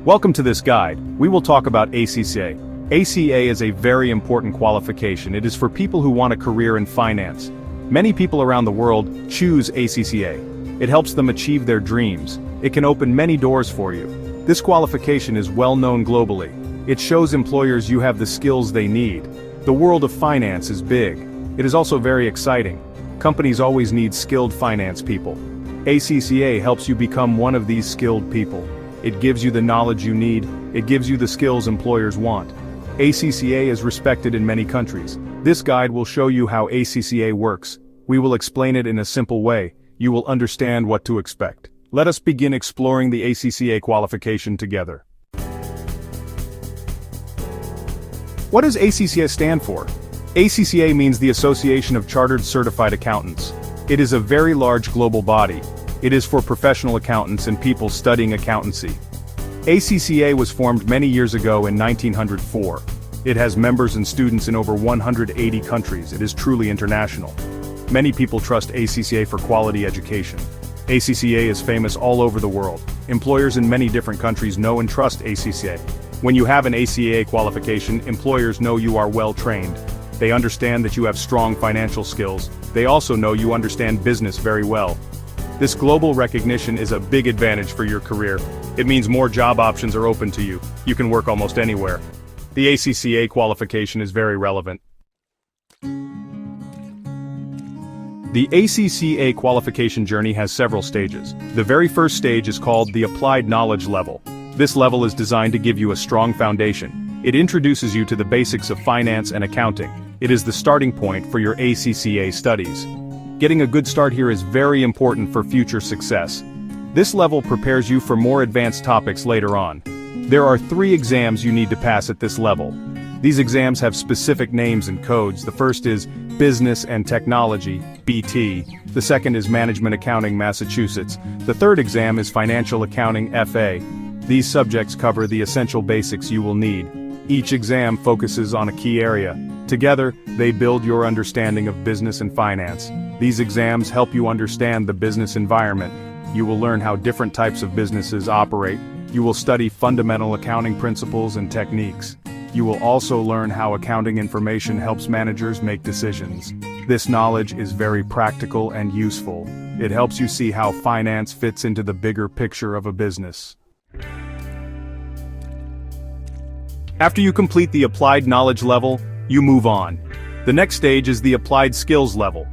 Welcome to this guide. We will talk about ACCA. ACCA is a very important qualification. It is for people who want a career in finance. Many people around the world choose ACCA. It helps them achieve their dreams. It can open many doors for you. This qualification is well known globally. It shows employers you have the skills they need. The world of finance is big. It is also very exciting. Companies always need skilled finance people. ACCA helps you become one of these skilled people. It gives you the knowledge you need. It gives you the skills employers want. ACCA is respected in many countries. This guide will show you how ACCA works. We will explain it in a simple way. You will understand what to expect. Let us begin exploring the ACCA qualification together. What does ACCA stand for? ACCA means the Association of Chartered Certified Accountants. It is a very large global body. It is for professional accountants and people studying accountancy. ACCA was formed many years ago in 1904. It has members and students in over 180 countries. It is truly international. Many people trust ACCA for quality education. ACCA is famous all over the world. Employers in many different countries know and trust ACCA. When you have an ACCA qualification, employers know you are well trained. They understand that you have strong financial skills. They also know you understand business very well. This global recognition is a big advantage for your career. It means more job options are open to you. You can work almost anywhere. The ACCA qualification is very relevant. The ACCA qualification journey has several stages. The very first stage is called the Applied Knowledge level. This level is designed to give you a strong foundation. It introduces you to the basics of finance and accounting. It is the starting point for your ACCA studies. Getting a good start here is very important for future success. This level prepares you for more advanced topics later on. There are 3 exams you need to pass at this level. These exams have specific names and codes. The first is Business and Technology, BT. The second is Management Accounting, Massachusetts. The third exam is Financial Accounting, FA. These subjects cover the essential basics you will need. Each exam focuses on a key area. Together, they build your understanding of business and finance. These exams help you understand the business environment. You will learn how different types of businesses operate. You will study fundamental accounting principles and techniques. You will also learn how accounting information helps managers make decisions. This knowledge is very practical and useful. It helps you see how finance fits into the bigger picture of a business. After you complete the Applied Knowledge level, you move on. The next stage is the Applied Skills level.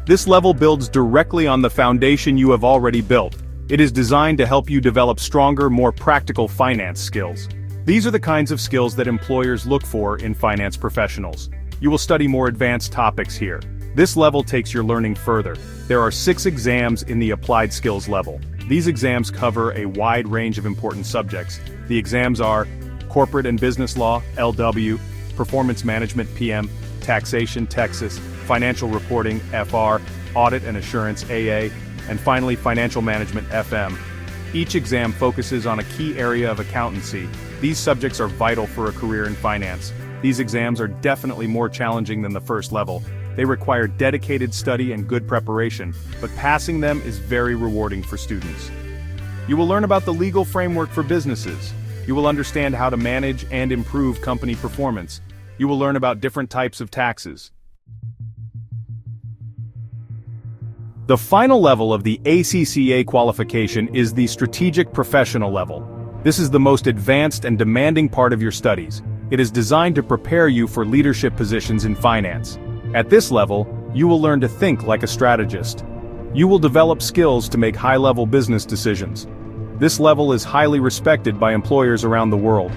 This level builds directly on the foundation you have already built. It is designed to help you develop stronger, more practical finance skills. These are the kinds of skills that employers look for in finance professionals. You will study more advanced topics here. This level takes your learning further. There are 6 exams in the Applied Skills level. These exams cover a wide range of important subjects. The exams are Corporate and Business Law, LW, Performance Management, PM, Taxation, Texas, Financial Reporting, FR, Audit and Assurance, AA, and finally Financial Management, FM. Each exam focuses on a key area of accountancy. These subjects are vital for a career in finance. These exams are definitely more challenging than the first level. They require dedicated study and good preparation, but passing them is very rewarding for students. You will learn about the legal framework for businesses. You will understand how to manage and improve company performance. You will learn about different types of taxes. The final level of the ACCA qualification is the Strategic Professional level. This is the most advanced and demanding part of your studies. It is designed to prepare you for leadership positions in finance. At this level, you will learn to think like a strategist. You will develop skills to make high-level business decisions. This level is highly respected by employers around the world.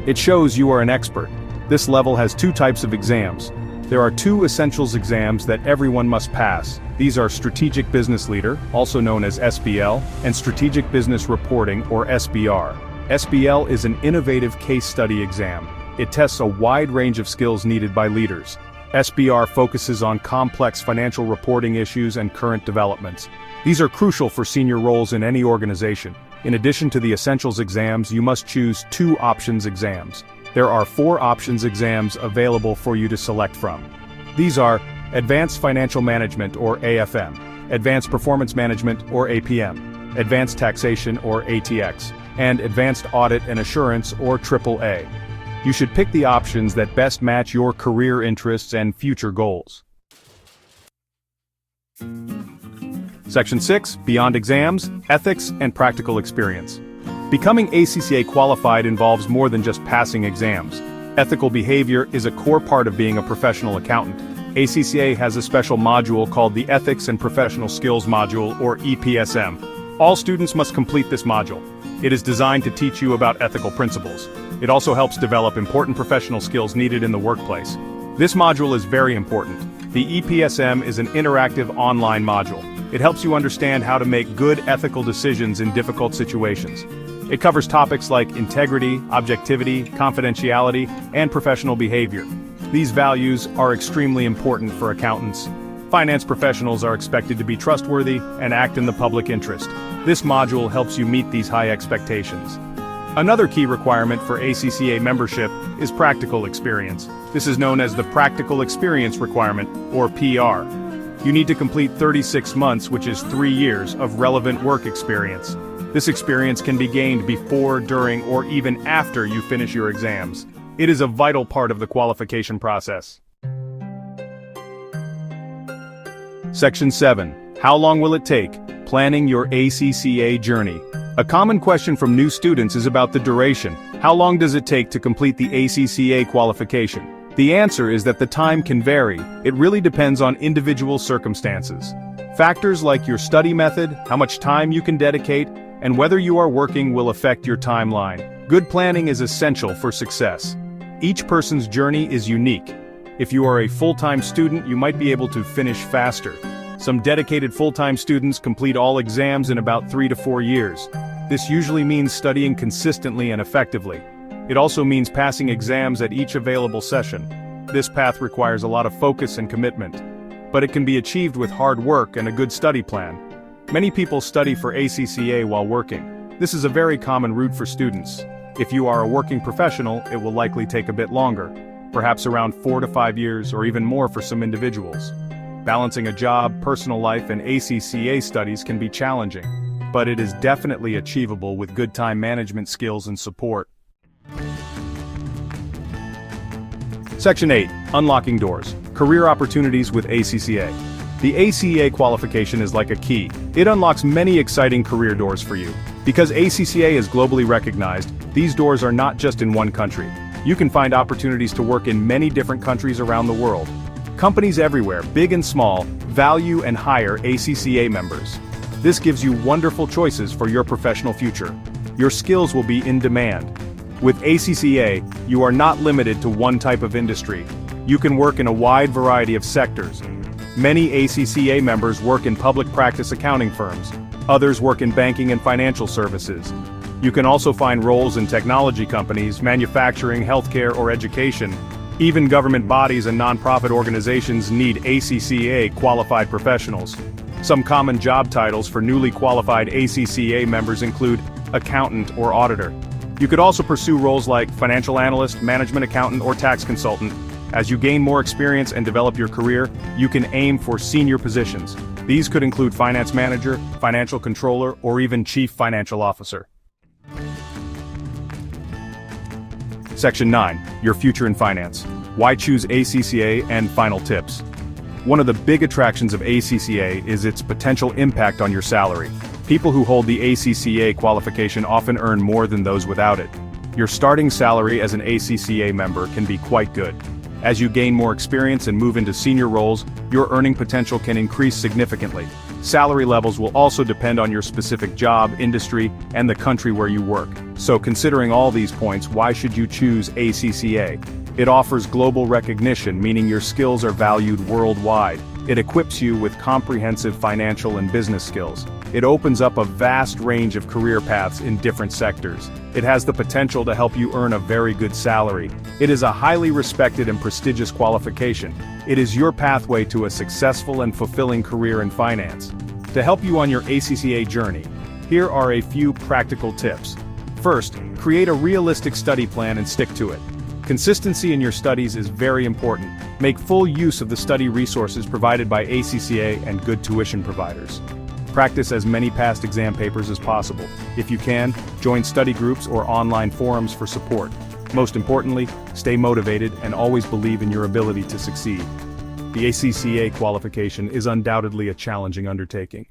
It shows you are an expert. This level has 2 types of exams. There are 2 essentials exams that everyone must pass. These are Strategic Business Leader, also known as SBL, and Strategic Business Reporting, or SBR. SBL is an innovative case study exam. It tests a wide range of skills needed by leaders. SBR focuses on complex financial reporting issues and current developments. These are crucial for senior roles in any organization. In addition to the essentials exams, you must choose 2 options exams. There are 4 options exams available for you to select from. These are Advanced Financial Management, or AFM, Advanced Performance Management, or APM, Advanced Taxation or ATX, and Advanced Audit and Assurance or AAA. You should pick the options that best match your career interests and future goals. Section 6, Beyond Exams, Ethics and Practical Experience. Becoming ACCA qualified involves more than just passing exams. Ethical behavior is a core part of being a professional accountant. ACCA has a special module called the Ethics and Professional Skills Module, or EPSM. All students must complete this module. It is designed to teach you about ethical principles. It also helps develop important professional skills needed in the workplace. This module is very important. The EPSM is an interactive online module. It helps you understand how to make good ethical decisions in difficult situations. It covers topics like integrity, objectivity, confidentiality, and professional behavior. These values are extremely important for accountants. Finance professionals are expected to be trustworthy and act in the public interest. This module helps you meet these high expectations. Another key requirement for ACCA membership is practical experience. This is known as the Practical Experience Requirement, or PR. You need to complete 36 months, which is 3 years, of relevant work experience. This experience can be gained before, during, or even after you finish your exams. It is a vital part of the qualification process. Section 7. How long will it take? Planning your ACCA journey. A common question from new students is about the duration. How long does it take to complete the ACCA qualification? The answer is that the time can vary. It really depends on individual circumstances. Factors like your study method, how much time you can dedicate, and whether you are working will affect your timeline. Good planning is essential for success. Each person's journey is unique. If you are a full-time student, you might be able to finish faster. Some dedicated full-time students complete all exams in about 3 to 4 years. This usually means studying consistently and effectively. It also means passing exams at each available session. This path requires a lot of focus and commitment, but it can be achieved with hard work and a good study plan. Many people study for ACCA while working. This is a very common route for students. If you are a working professional, it will likely take a bit longer, perhaps around 4 to 5 years or even more for some individuals. Balancing a job, personal life, and ACCA studies can be challenging, but it is definitely achievable with good time management skills and support. Section 8. Unlocking Doors. Career Opportunities with ACCA. The ACCA qualification is like a key. It unlocks many exciting career doors for you. Because ACCA is globally recognized, these doors are not just in one country. You can find opportunities to work in many different countries around the world. Companies everywhere, big and small, value and hire ACCA members. This gives you wonderful choices for your professional future. Your skills will be in demand. With ACCA, you are not limited to one type of industry. You can work in a wide variety of sectors. Many ACCA members work in public practice accounting firms. Others work in banking and financial services. You can also find roles in technology companies, manufacturing, healthcare, or education. Even government bodies and nonprofit organizations need ACCA qualified professionals. Some common job titles for newly qualified ACCA members include accountant or auditor. You could also pursue roles like financial analyst, management accountant, or tax consultant. As you gain more experience and develop your career, you can aim for senior positions. These could include finance manager, financial controller, or even chief financial officer. Section 9. Your future in finance. Why choose ACCA and final tips. One of the big attractions of ACCA is its potential impact on your salary. People who hold the ACCA qualification often earn more than those without it. Your starting salary as an ACCA member can be quite good. As you gain more experience and move into senior roles, your earning potential can increase significantly. Salary levels will also depend on your specific job, industry, and the country where you work. So considering all these points, why should you choose ACCA? It offers global recognition, meaning your skills are valued worldwide. It equips you with comprehensive financial and business skills. It opens up a vast range of career paths in different sectors. It has the potential to help you earn a very good salary. It is a highly respected and prestigious qualification. It is your pathway to a successful and fulfilling career in finance. To help you on your ACCA journey, here are a few practical tips. First, create a realistic study plan and stick to it. Consistency in your studies is very important. Make full use of the study resources provided by ACCA and good tuition providers. Practice as many past exam papers as possible. If you can, join study groups or online forums for support. Most importantly, stay motivated and always believe in your ability to succeed. The ACCA qualification is undoubtedly a challenging undertaking.